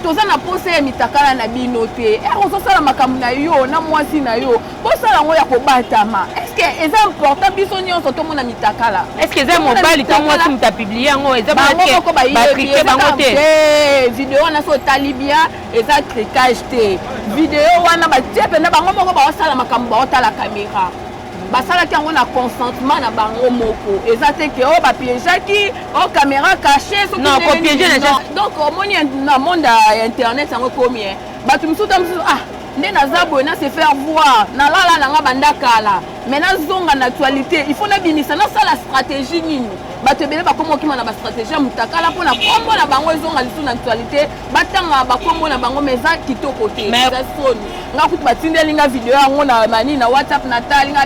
toza na pose ya mitakala na bino te ozosala makambo na yo na mwasi na yo bosala ngo ya kobatama est-ce que eza important biso nyonso tomona mitakala est-ce que eza mobali to mwasi muta publier yango eza batrike bango te video wana so otali bien eza tricage te video wana batie pena bango moko baosala makambo baotala caméra basalaki yango na consentement na bango moko eza te ke o bapiégeaki o caméra cachée non kopiéger donc omoni na monde ya internet yango komi bato misusu nde naza boye na se faire voir nalala nanga banda kala mais nazonga na actualité il faut nabimisa nasala stratégie nini bato ebele bakoma okima na bastratégie ya mutakala mpona kombo na bango ezonga lisu na actualité batanga bakombo na bango mais eza kitoko te eza soni nga kutu batindeli nga video yango na mani na whatsapp natali nga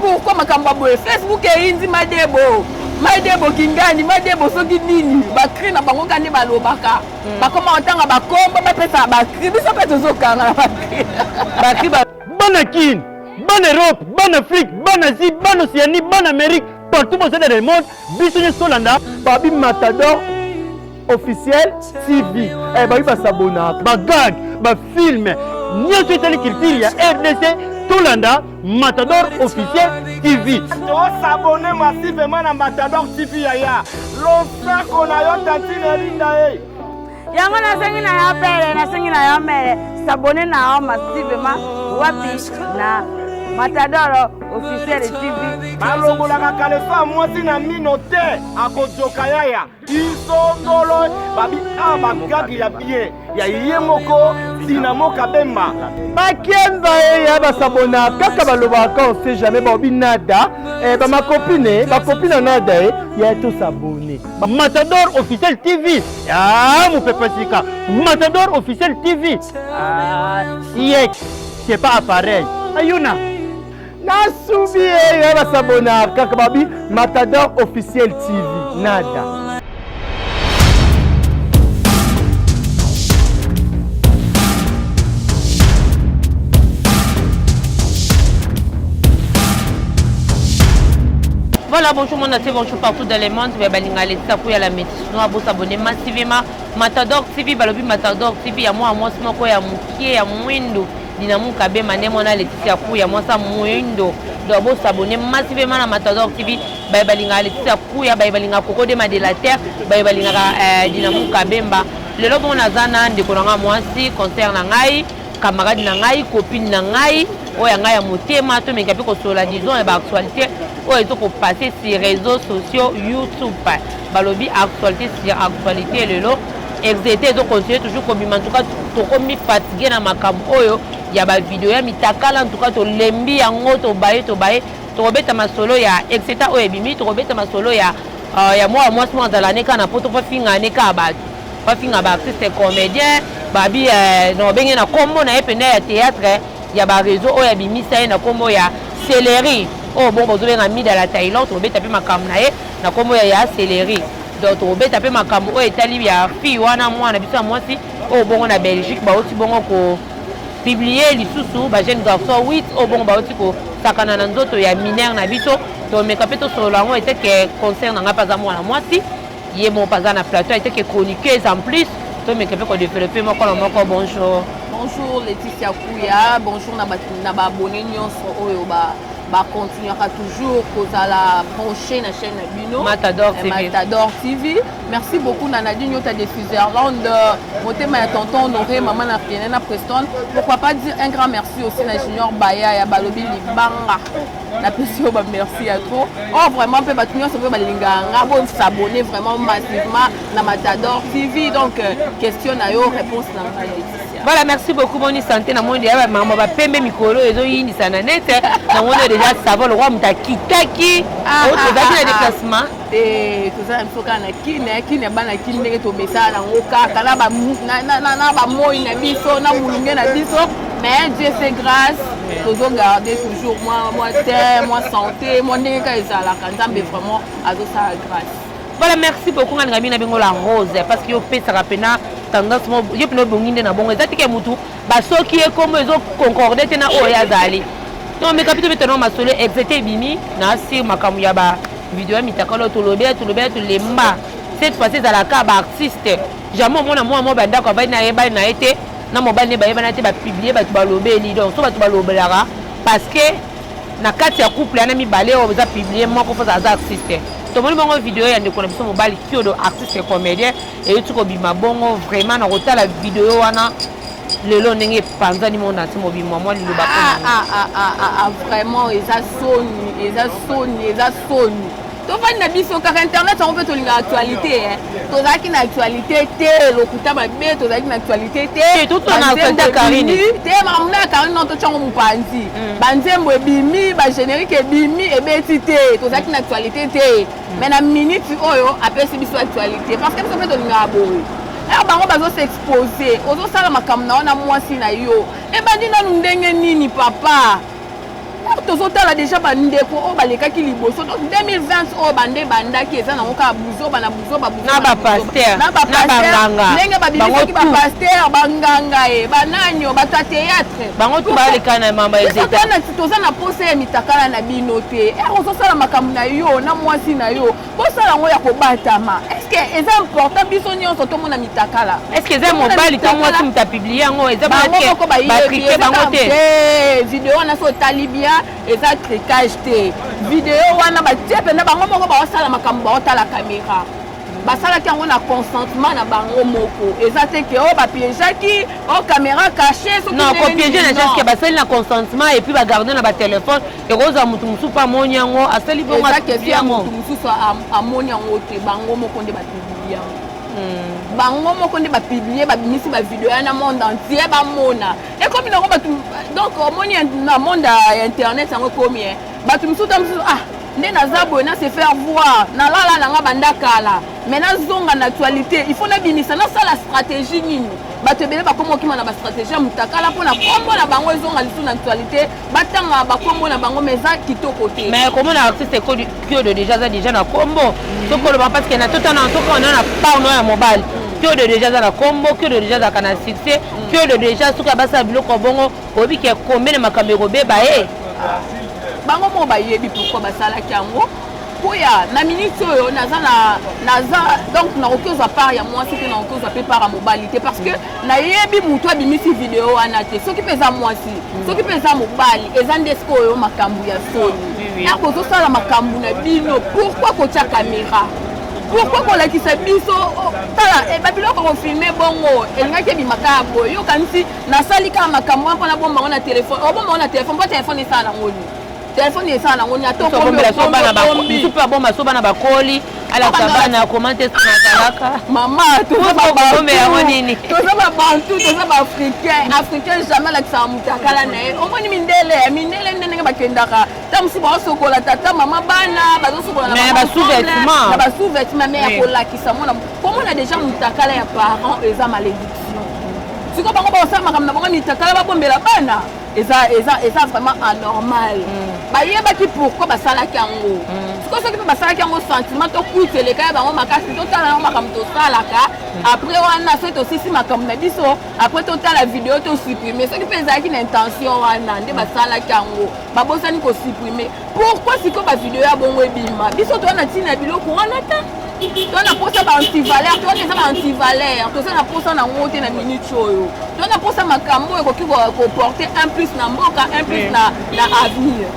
pourquoi makambo boye Facebook eyindi madebo kingani madebo soki nini bakri na bango kani balobaka bakoma otanga bakombo bapesa bakri biso pe tozokanga na bakri bonne Kine, bonne Europe, bonne Afrique, bonne Asie, bonne Océanie, bonne Amérique, partout au sein du monde, Bissonnier Solanda, Babi Matador officiel TV. Babi va s'abonner, bagag, film, nyonso etali culture ya RDC Tolanda Matador officiel TV. S'abonner massivement à Matador TV ya. Losako na yo tantine linda yango nasengi na yo mere s'abonner na yo massivement wapi na Matador officiel TV. balongolaka kalefa mwasi na mino te akojoka yaya isondolo babi bagagi ya bien ya ye moko Dinamo Kabemba Bakienza ya basabona kaka balobaka on sait jamais baobi nada ma copine nada ya tout s'abonner Matador officiel TV mu pepasika Matador officiel TV c'est pas appareil ayuna nasubi ya basabona kaka babi Matador officiel TV nada. Voilà, bonjour mon athée, bonjour partout dans le monde. Je vais aller à la métis noire, vous abonner massivement. Matador TV, balobi Matador TV, ya moi smoko ya mukie ya mwindo. Dinamo Kabemba mona Laetitia Kou ya moi sa mwindo. Donc vous abonner massivement à Matador TV. Balinga Laetitia Kou ya balinga Coco de Madelaterre, balinga Dinamo Kabemba. Le lobo on a zana de konanga mwasi concert na ngai, camarade na ngai, copine na ngai. Oya ngai ya motema to mekapi ko sola disons et ba actualité oyo to ko passer sur réseaux sociaux YouTube balobi actualité sur actualité lelo exéter to continuer toujours comme en tout cas to komi fatigué na makambo oyo ya ba vidéo ya mitakala en tout cas to lembi yango to baye to robeta masolo ya exéter oyo bimi to robeta masolo ya moi dans l'année kana poto pa finga ne ka ba pa finga ba artiste comédien babi no bengi na kombo na epene ya théâtre ya ba réseau oya bimisa na kombo ya céleri bon bozobe na mi de la Thaïlande to beta pe makambo na ye na kombo ya céleri donc to beta pe makambo oya etali ya fille wana mwana biso mwasi bongo na Belgique ba oti bongo ko publier lisusu ba jeune garçon 8 bongo ba oti ko sakana na nzoto ya mineur na biso to mekape to solo ngo était que concerne nga pas mwana mwasi ye mon pas na plateau était que chroniqueuse en plus to mekape ko développer moko bonjour. Bonjour Laetitia Kouya, bonjour na ba abonné nyonso oyo ba continuera toujours kozala branché na chaîne Bino Matador TV. Merci beaucoup Nanadi Nyota de Switzerland, motema ya tonton Honoré, maman na Riene na Preston. Pourquoi pas dire un grand merci aussi na Junior Baya ya Balobi Libanga. Na pesio ba merci à trop. Vraiment pe batunyo so pe balinganga bon s'abonner vraiment massivement na Matador TV. Donc question na yo réponse na Laetitia. Voilà, merci beaucoup Moni santé na monde ya maman ba pembe mikolo ezo yindi sana net na monde déjà savoir le roi mutakitaki autre va na déplacement tout ça il faut kana kine bana kine ndenge to mesa na ngoka kana ba na moi na biso na mulunge na biso mais Dieu fait grâce toujours garder toujours moi santé moi ndenge ka ezala kanzambe vraiment azo sa grâce. Voilà, merci beaucoup ngami na bingo la rose parce que yo pesa rapena tendance mo yo pino bonginde na bongo ezati ke mutu ba soki e comme ezo concorder te na oya zali non mais capito betano masolo exété bimi na si makamu ya ba vidéo mitakalo to lobé to lemba cette fois c'est à la ka ba artiste jamais mona moi banda ko ba na yeba na été na mobali ba yeba na été ba publier ba ba lobeli donc so ba ba lobelara parce que na kati ya couple ana mi balé o za publier moi ko fa za artiste to moni bongo vidéo ya ndeko na biso mobali kiodo artiste comédien et tu ko bima bongo vraiment na kotala vidéo wana lelo ndenge panza ni mona ti mobima moi lilo ba vraiment eza soni to vandi na biso kaka internet on peut to linga actualité tozalaki na actualité te lokuta mabe tozalaki na actualité te tout na actualité Karine te mamuna Karine non to chango mupanzi banzembo ebimi ba générique ebimi ebeti te tozalaki na actualité te mais na minute oyo apesi biso actualité parce que biso peut to linga boye bango bazo s'exposer ozosala makambo na wana mwasi na yo ebandi nanu ndenge nini papa tozotala déjà bandeko oyo balekaki liboso donc 2020 oyo bande bandaki eza nango kaka buzoba na bapaster ndenge babimisaki bapaster banganga ye bananio bata théâtre bango tu baleka na mamba toza na posa ya mitakala na bino te ozosala makambo na yo na mwasi na yo kosala yango ya kobatama est-ce que eza important biso nyonso tomona mitakala est-ce que eza mobali to mwasi muta publier yango eza batrike bango te video wana so otali bien eza tricage te video wana batie pena bango moko baosala makambo baotala caméra basalaki yango na consentement na bango moko eza te ke oyo bapiégeaki oyo caméra caché non kopiége na chaske basali na consentement et puis bagarde na batelefone ekozwa mutu mosusu mpo amoni yango asali bongo eza ya motu mosusu amoni yango te bango moko nde bapiblie yango bango moko nde bapiblie babimisi bavideo ya na monde entier bamona ekomi nango bato donc omoni na monde ya internet yango ekomi bato mosusu ta mosusu nde naza boye na se faire voir nalala nanga banda kala mais nazonga na actualité il faut nabimisa nasala stratégie nini bato ebele bakoma okima na bastratégie ya mutakala mpona kombo na bango ezonga lisu na actualité batanga bakombo na bango mais eza kitoko te mais komona artiste kiodo déjà aza déjà na kombo soki oloba parce que na totana soki ona na part no ya mobali kiodo déjà aza na kombo kiodo déjà azalaka na succès kiodo déjà soki abasala biloko bongo oyebi ke kombe na makambo ekobeba bango moko bayebi pourquoi basalaki yango kuya na minute oyo naza donc nakoki ozwa part ya mwasi te nakoki ozwa mpe part ya mobali te parce que nayebi motu abimisi video wana te soki mpe eza mwasi soki mpe eza mobali eza nde siko oyo makambo ya soni nakozosala makambo na bino pourquoi kotia caméra pourquoi kolakisa biso tala babiloko kofilme bongo elingaki ebimaka ya boye yokanisi nasali kaka makambo wana mpona bombango na telefone obombango na telefone mpo telefone esala nango ni telefone esala nango ni atokomisu mpe aboma so bana bakoli alakisa bana komante nazalaka mama toza babantu toza baafricain africain jamais alakisaka mutakala na ye omoni mindele nde ndenge bakendaka ta mosusu baosokola tata mama bana bazosokola na basous-vêtement me ya kolakisa mwana komona déjà mutakala ya parent eza malédiction siko bango baosala makambo na bango mitakala babombela bana eza vraiment anormal bayebaki pourquoi basalaki yango sikoyo soki mpe basalaki yango sentiment tokuteleka ya bango makasi totala yango makambo tosalaka après wana soki tosisi makambo na biso après totala video tosupprime soki mpe ezalaki na intention wana nde basalaki yango babosani kosupprime pourquoi sikoyo bavideo ya bongo ebima biso toza na ntina ya biloko wana te toza na posa baantivaleur toza eza baantivaleur toza na posa nango te na minute oyo toza na posa makambo oyo ekoki koporte un plus na mboka un plus na avenir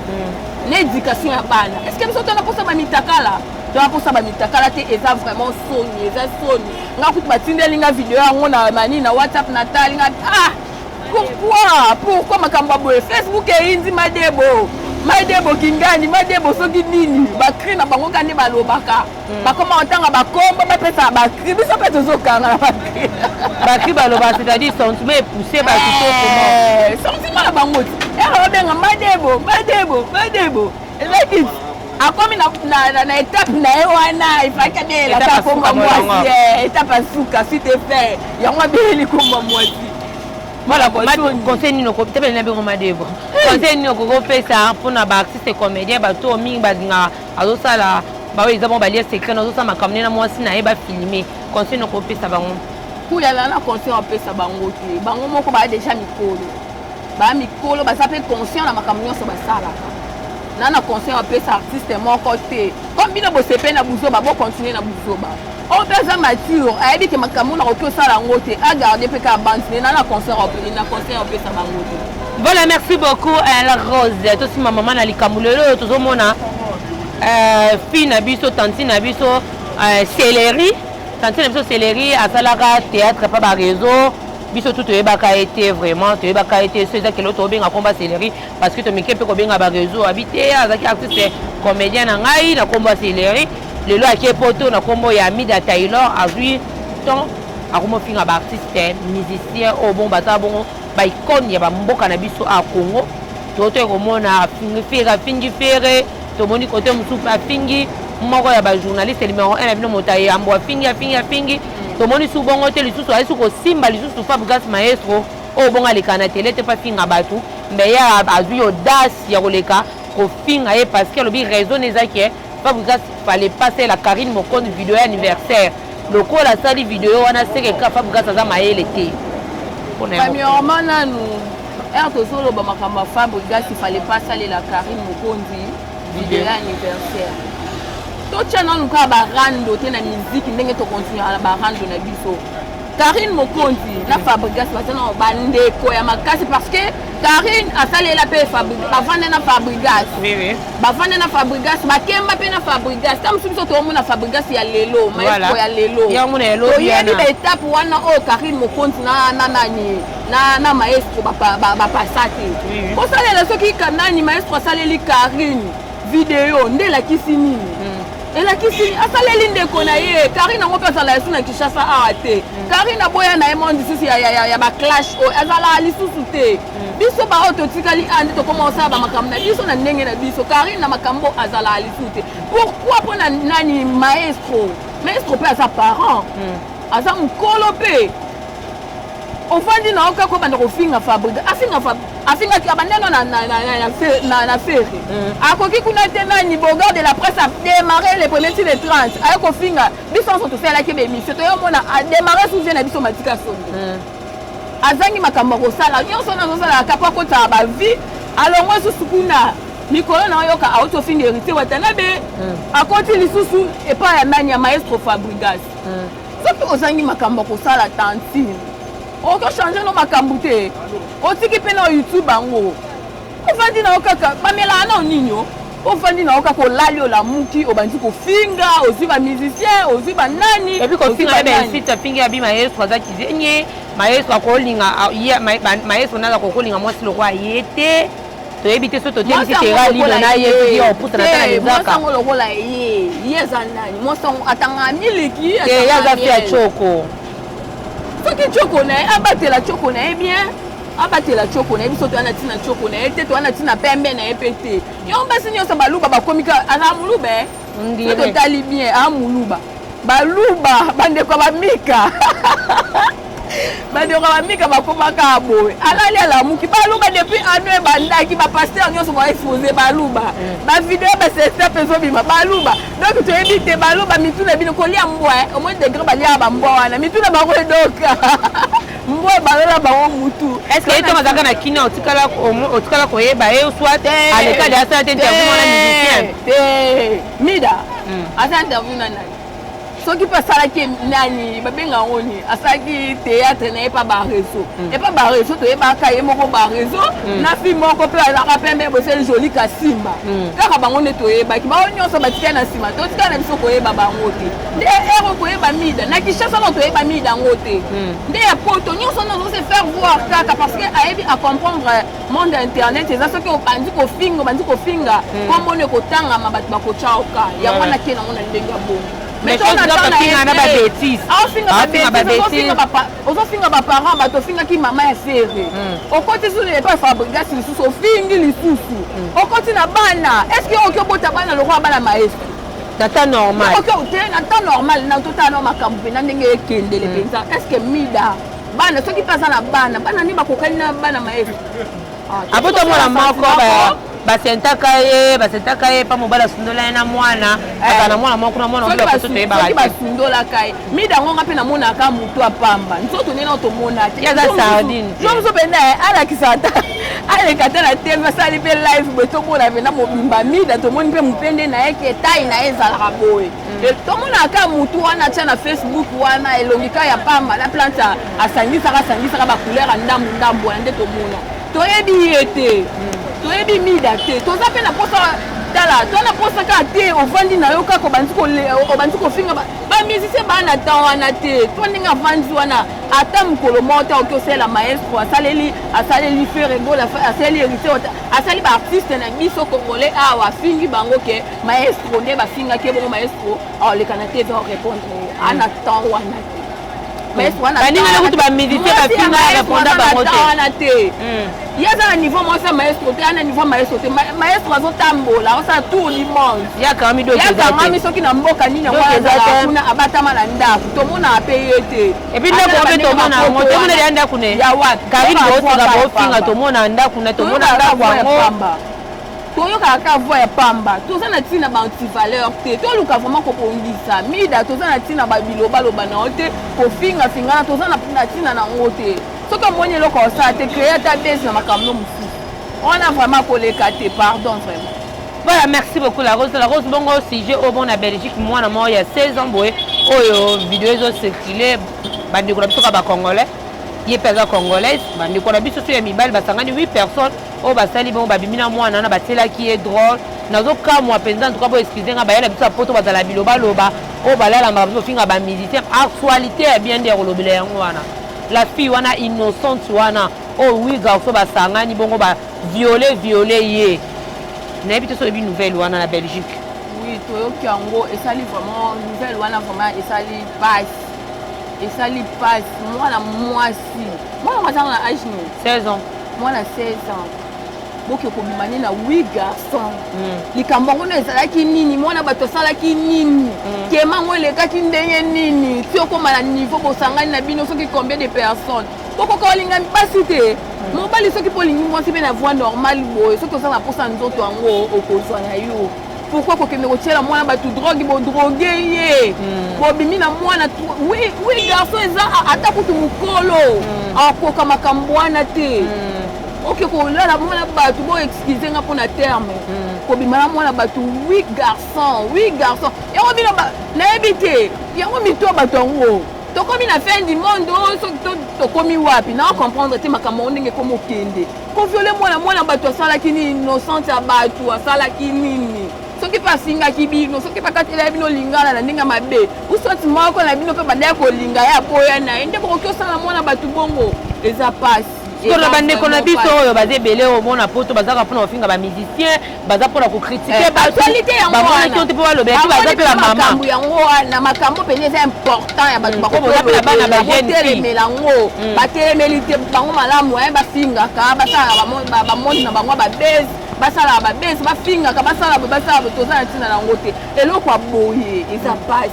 na éducation ya bana est ce que biso toza na posa bamitakala toza posa bamitakala te eza vraiment soni eza soni nga kuti batindelinga video yango na mani na whatsapp na talinga pourquoi makambo ya boye facebook eyindi madebo kingani madebo soki nini bakri na bango kani balobaka bakoma otanga bakombo bapesa bakri biso mpe tozokanga na bakri baloba c'est-à-dire sentiment epoussé bakitoko sentiment na bango ti babenga madebo ezaki akomi na étape na ye wana ifaki abeyelaka komba mwasi étape asuka suite efe yango abeyeli komba mwasi voilà conseil nini okopitapele na bengo madebo conseil nini okokopesa mpona baartiste comédien bato mingi bazingaka azosala baoyo eza bongo balia secret azosala makambo nena mwasi na ye bafilme conseil nini okopesa bango kuyala na conseil opesa bango te bango moko baya déjà mikolo baza mpe conscient na makambo nyonso basalaka na conseil opesa artiste moko te comme bino bosepe na buzoba bocontinue na buzoba on peut ça mature a dit que makambo na ko sala ngote a garder pe ka bande na concert on peut ça bangote. Voilà, merci beaucoup la Rose. Tout si ma maman na likamulelo tout mona fille na biso tante na biso céleri tante na biso céleri à salaka théâtre pas ba réseau biso tout ebaka été vraiment to ebaka été ceux qui l'autre benga combat céleri parce que to mike pe ko benga ba réseau habité azaki artiste comédien na ngai na combat céleri lelo aki poto na combo ya Mida Taylor azui ton akomo finga ba artiste musicien au bon bata bon ba icône ya ba mboka na biso a Congo to ko mona fingi fere to moni côté musupa fingi moko ya ba journaliste numéro 1 na bino motaye ambo fingi to moni su bongo te lisusu aisu ko simba lisusu Fabregas maestro o bonga lekana tele te pa finga batu mbe ya azui audace ya koleka ko finga e parce que le bi raison ezaki Fabregas fallait passer la Karine Mokonde vidéo anniversaire le ko la sali vidéo wana seke ka Fabregas aza maele te premièrement nanu to solo ba makamba Fabregas il fallait pas saler la Karine Mokonde vidéo anniversaire to channel nka ba rando te na musique ndenge to continuer ba rando na biso Karine Mokonde na Fabregas batana bande ko ya makasi parce que Karine a salé la paix Fabregas bavande na Fabregas oui bavande na Fabregas bakemba pe na Fabregas comme si to mo na Fabregas ya lelo maestro ya lelo ya mo na lelo ya ni ba étape wana o Karine Mokonde na nani na maestro ba passate ko salela soki kanani maestro saleli Karine vidéo nde la kisini ela kisini asaleli ndeko na ye Karine ngo pesa la suna Kinshasa ate Karine boya na emondi sisi ya ba clash o azala lisusu te biso ba autotikali andi to commencer ba makambo na biso na ndenge na biso Karine na makambo azala lisusu te pourquoi pona nani maestro pe à sa parent aza mukolo pe ofandi na oka ko banda ko finga Fabregas afinga ki abandeno na ferry akoki kuna te nani Bogard de la presse a démarré les premiers tirs de 30 ayo ko finga biso on se fait la ke be mission to yo mona a démarrer sous na biso matika sonde azangi makambo ko sala nyonso na zo sala ka pa ko ta ba vie alongwe susu kuna mikolo na yoka auto finga hérité watana be akoti lisusu e pa ya nani ya maestro Fabregas soki ozangi makambo ko sala tantine on peut changer nos makambouté on tiki pe na YouTube bango on va dire na okaka pamela na ninyo on va dire na okaka lalio la muki obandi ko finga aussi ba musicien aussi ba nani et puis ko finga ben site finga bi maestro za kizenye maestro ko linga maestro na ko linga moi si le roi yete to ebite so to teli sitera libre na ye yo puta na tala nzaka mo lo la ye za nani mo so atanga miliki ya za fia choko soki choko na abatela choko na bien abatela choko na biso to ana tina choko na te to ana tina pembe na epete yo mbasi nyoso baluba bakomika ana mulube ndiye to tali bien a muluba baluba bande ko bamika bande ko bamika bakomaka boy alali ala muki baluba depuis anwe bandaki ba pasteur nyoso ba exposer baluba ba vidéo ba c'est peso bima baluba donc to éviter baluba mituna bino ko lia mbwa au moins degré ba lia ba mbwa wana mituna ba ko doka mbwa balola ba mutu est-ce que to mazaka na kina otikala ko yeba e soit à l'état de ça interview na musicien Mida asa interview na nani soki pa salaki nani babenga ngoni asaki théâtre na pas ba réseau et pas ba réseau to eba ka yemoko ba réseau na film moko pe ala ka pembe bo c'est joli ka simba kaka bango ne to eba ki ba onyo so batika na sima to tika na biso ko eba bango te nde ero ko eba Mida na Kinshasa no to eba Mida ngote nde ya poto nyonso no se faire voir kaka parce que ayebi à comprendre monde internet eza soki obandi ko finga kombo ne ko tanga mabati ba ko chaoka ya wana ke na ngona ndenga bongo mais on attend na ba bêtise ozofinga baparent batofingaki mama ya fere okoti sous ne pas Fabregas lisusu ofingi lisusu okoti na bana est ce que oki obota bana lokwa bana maestro na temps normal na temps normal na totala makambo pe na ndenge ekendele penza est ce que Mida bana soki pasa na bana ni bakokali na bana maestro aboto mona moko basentaka ye pa mobala sundola na mwana aka na mwana moko na mwana ngula poso te ba soki basundola kai mida ngonga pe na mona ka mutu apamba nzoto nena otomona te ya za sardine jo mso penda ala kisata ale katana te basali pe live betomona penda mobimba mida tomoni pe mupende na yeke tai na ezala kaboye tomona ka mutu wana tia na Facebook wana elongika ya pamba na planta asangisaka ba couleur ndambu wana nde tomona toyebi yete toyebi mida te toza pe na posa tala tona posa ka te ovandi na yo kaka obandi kofinga bamusicien bana ta wana te to ndenge avandi wana ata mokolo moko te oki osala maestro asaleli feregola asaleli hérité asali baartiste na biso congolais awa afingi bango ke maestro nde bafingaki bongo maestro aoleka na te va répondre ana temps wana te maestro wana baninga kutu bamusicien bafinga répondre bango te yaza na niveau mosa maestro te ana niveau maestro te maestro azotambola osala tour du monde yakangami soki na mboka nini yango azala kuna abatama na ndako tomona ape ye te epi ndako mpe tomona yango tomona ya ndako ne ya wapi karine bosoka bofinga tomona ndako na tomona ndako yango toyokaka ka voi ya pamba toza na ntina baantivaleur te toluka vraiment kobongisa mida toza na ntina babilobaloba na yo te kofingafingana toza na ntina nango te soki omoni eloko osala te créer ata bese na makambo mosusu wana vraiment koleka te pardon vraiment. Voilà, merci beaucoup la Rose. La Rose, bon, sujet au bon à Belgique, moi, il y a 16 ans, boy, oh, vidéo circulé, bandi kuna biso ka congolais, yé pesa congolaise, bandi kuna biso sur mibal basangani 8 personnes, oh basali bon babimina moi nana batela qui est drôle, nazo ka moi penza en tout cas pour excuser nga bayela biso poto bazala biloba loba, oh balala mabiso finga ba musicien, actualité est bien déroulée yango wana. La fille wana innocente wana, oh oui garçon basangani bongo ba violer yé. N'a pas sur une nouvelle wana la Belgique. Oui, toyoki yango esali vraiment nouvelle wana vraiment esali passe. Moi na mwasi. Moi na mazanga na âge 16 ans. Moi na 16 ans. Boke ko bimani na 8 garçons. Likambo ngono ezalaki nini? Moi na bato salaki nini? Kema ngo lekaki ndenge nini? Ti okoma na niveau bosangani na bino soki combien de personnes? Poko ko linga mpasi te. Mobali soki po lingi mwasi pe na voix normale boye soki osala posa nzoto yango okozwa na yo. Pourquoi kokende kotiela mwana bato drogue bo drogue ye? Bobimi na mwana oui garçon eza ata kutu mukolo. Akoka makambo wana te. Ok kolala mwana bato bo excuse nga pona terme. Kobima na mwana bato 8 garçons. Yango bino na ebite. Yango mito bato yango. Tokomi na fin du monde tokomi wapi na comprendre te makambo ndenge komo kende ko violer mwana bato asala kini innocente ya bato asala kini soki pa singa kibino soki pa katela bino lingana na ndinga mabe usoti moko na bino pe bandaya ko linga ya poya na ende ko sala mwana bato bongo eza passe. Kona bande kona biso oyo baze belé au mona poto bazaka pona ofinga ba musicien baza pona ko critiquer ba actualité yango ba mona ki po lobe ki baza pe la mama makambo yango na makambo pe c'est important ya bato bako ba bana ba jeune fille melango ba temelite bango malamu ba finga ka ba sala ba monde na bango ba base ba sala ba base ba finga ka ba sala toza na tina nango te eloko aboye eza passe.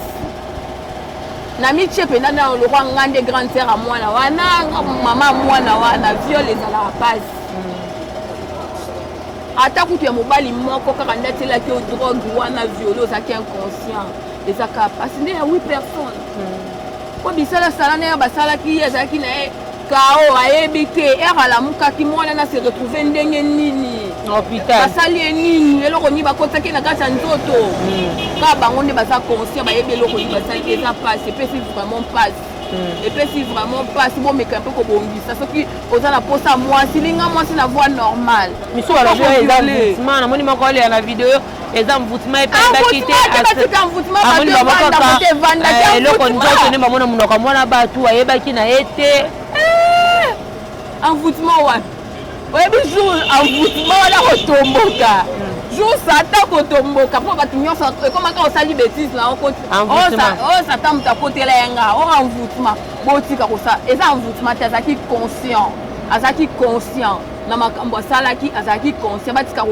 Na miche pena na le roi ngande grande sœur à mwana wana mama mwana wana viol ezala passe. Ata kutu ya mobali moko kaka ndatela ki o drogue wana violé ozaki inconscient ezaka passe nde ya 8 personnes. Ko bisala sala na basala ki ezaki na kao ayebi te era la mukaki mwana na se retrouver ndenge nini hôpital basali nini eloko ni bakotaki na kati ya nzoto ka bango nde baza conscient bayebi eloko ni basali eza passe epesi vraiment passe epesi vraiment passe bomeka mpe kobongisa soki oza na posa mwasi linga mwasi na voix normale miso balobi eza mvutiment namoni moko olia na video eza mvutiment epebaki te amoni bamokaka eloko nzoto nde bamona monoko mwana bato ayebaki na ye te envoûtement wapi oyebi jour envoûtement wana kotomboka jour satan kotomboka mpo bato nyonso ekomaka osali bétise na oyo satan moto akotela yanga o envoûtement botika kosala eza envoûtement te azalaki conscient na makambo asalaki azalaki conscient batika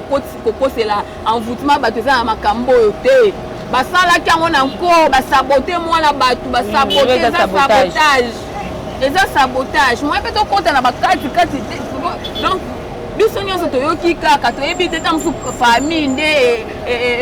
kokosela envoûtement bato eza na makambo oyo te basalaki yango na nko basabote mwana bato basabote eza sabotage. Les sabotage. Moi, je peux te compter dans ma carte. Donc, biso nyonso toyoki kaka toyebi te ta mosusu famille nde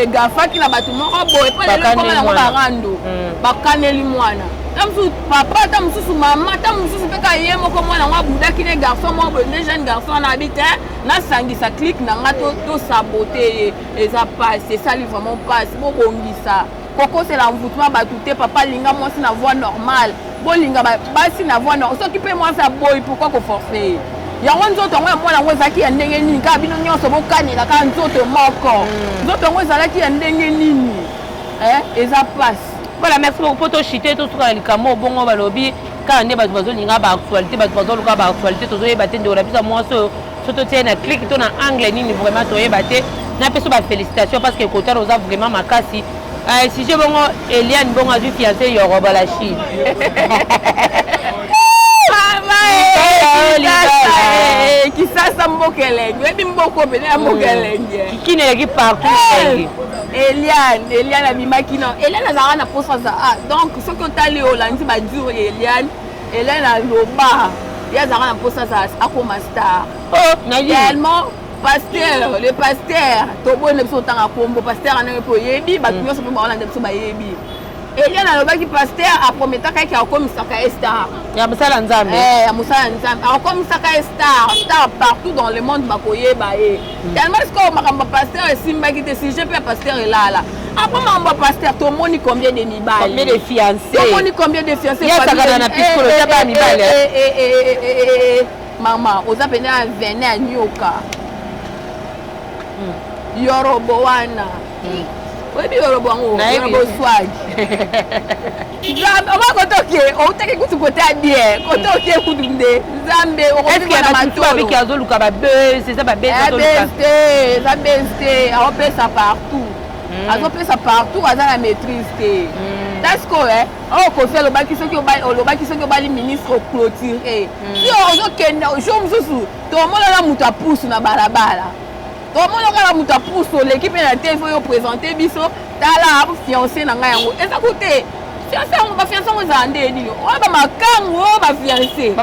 egafaki na bato moko boye mpo lelo ekoma yango barando bakaneli mwana ta mosusu papa ta mosusu mama ta mosusu mpe ka ye moko mwana yango abundaki ne garçon moko boye nde jeune garçon wana abi te nasangisa clique na nga tosabote ye eza pasi esali vraiment pasi bobongisa kokosela mvutuma bato te papa linga mwasi na voix normale bolinga basi na voix normale soki mpe mwasi aboyi pourquoi koforce ye yango nzoto yango ya mwana yango ezalaki ya ndenge nini kaka bino nyonso bokanela kaka nzoto moko nzoto yango ezalaki ya ndenge nini eza pasi. Voilà, merci beaucoup pour tochiter tout ça likambo bongo balobi kaka nde bato bazolinga baactualité bato bazoluka baactualité tozoyeba te ndeko na biso mwa so totie na clique to na angle nini vraiment toyeba te na mpe so bafélicitation parce que ekotana oza vraiment makasi sujet bongo Eliane bongo azwi fiancé Yoroba la Chine kisasa mbokelenge oyebi mboko pene ya mbokelenge kini eleki partout elenge Eliane abimaki no Eliane azalaka na posa za donc soki otali olandi badur ya Eliane aloba ye azalaka na posa za akoma star tellement pasteur le pasteur toboyena biso otanga kombo pasteur anenge mpe oyebi bato nyonso mpe baolanda biso bayebi Eliane alobaki pasteur aprometaka eke akomisaka ye star ya mosala nzambe ya mosala nzambe akomisaka ye star partout dans le monde bakoyeba ye tellement sikoyo makambo ya pasteur esimbaki te sujet mpe ya pasteur elala apres makambo ya pasteur tomoni combien de mibali combien de fiancé tomoni combien de fiancé yasakana na piskolo ta mibali mama oza pene ya vene ya nyoka Yorobo wana oyebi Yorobo yango Yorobo swag nzambe oma kotoke outaki kutu kote ya bien kotoke kutu nde nzambe okobima na matolo azoluka babese eza eza beste aopesa partout azopesa partout aza na maîtrise te tasiko okofi olobaki soki obali ministre oclôture si ozokende jour mosusu tomonana moto apusu na balabala tomonaka na moto apusu oleki mpe na te ifo yo présente biso tala fiancé na ngai yango eza kote fiancé yango bafiancé yango ezala nde nini oyo bamakangu oyo bafiancé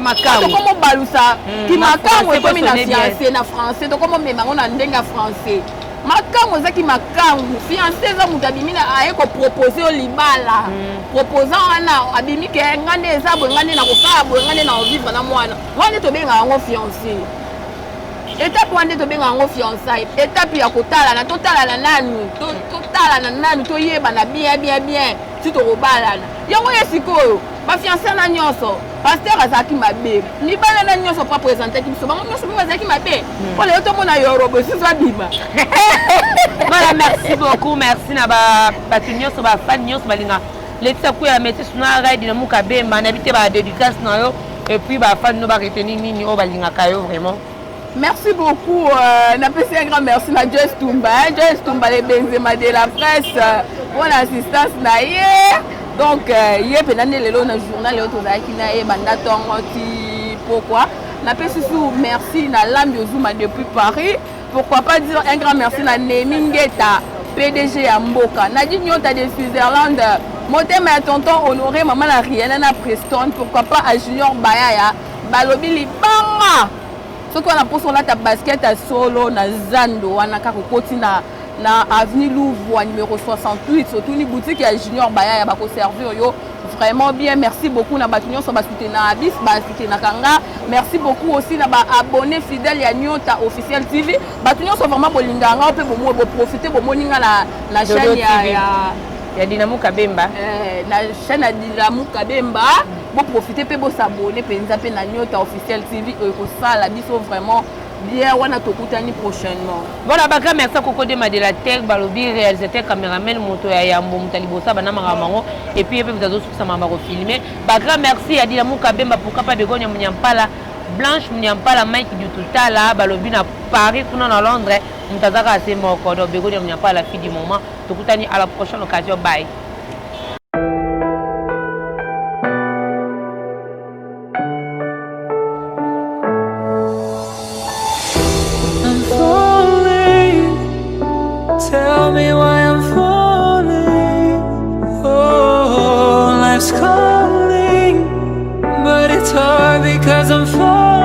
tokomobalusa kimakangu ekomi na fiancé na français tokomomema yango na ndenge ya français makangu ezaki makangu fiancé eza moto abimi aye kopropose yo libala proposant wana abimi ke nga nde eza boye nga nde nakosala boye nga nde na ovivre na mwana wana nde tobenga yango fiancé étape wana nde tobenga yango fiançaille étape ya kotalana totalana nanu toyebana bien si tokobalana yango ye sikoyo bafiancé na nyonso pasteur azalaki mabe mibala na nyonso po apresentaki biso bango nyonso mpe bazalaki mabe mpo leyo tomona Yorobo esizo abima. Voilà, merci beaucoup, merci na bato nyonso bafani nyonso balinga letisa kuya métis na raidi na muka bemba na bite ba dédicace na yo et puis bafani no baretenir nini o balingaka yo vraiment. Merci beaucoup. N'apprécie un grand merci à Joyce Tumba. Joyce Tumba, les Benzema de la presse, pour l'assistance. Donc, il y a un journal qui a pourquoi. N'apprécie merci à l'âme de Zuma depuis Paris. Pourquoi pas dire un grand merci à Nemingeta, PDG à Mboka. Nadine Nyota de Switzerland. Motem à tonton honoré, maman la Rihanna à Preston. Pourquoi pas à Junior Bayaya, Balobi Libanga. Soki wana poso olata basket à solo na zando wana kaka kokoti na avenue Louvre numéro 68 surtout ni boutique ya Junior Bayaya bako servir yo vraiment bien. Merci beaucoup na bato nyonso basoutenir abis basoutenir kanga. Merci beaucoup aussi na ba abonné fidèle ya Nyota officiel TV bato nyonso vraiment bolinganga pe bomo bo profiter bomoninga na chaîne ya Dinamo Kabemba na chaîne ya Dinamo Kabemba bon profiter pe bo s'abonner penza pe na Nyota officiel TV ko sala biso vraiment bien wana tokutani prochainement. Voilà baka merci Koko de Madela Tech balobi réalisateur caméraman moto ya Yambo mutalibosa bana mango et puis vous avez aussi ça m'a filmer baka merci ya Dinamo Kabemba pour capable de gonya munyampala Blanche munyampala Mike du Tutala balobi na Paris kuna na Londres mutazaka assez moko do begonya munyampala fille du moment tokutani à la prochaine occasion bye. Tell me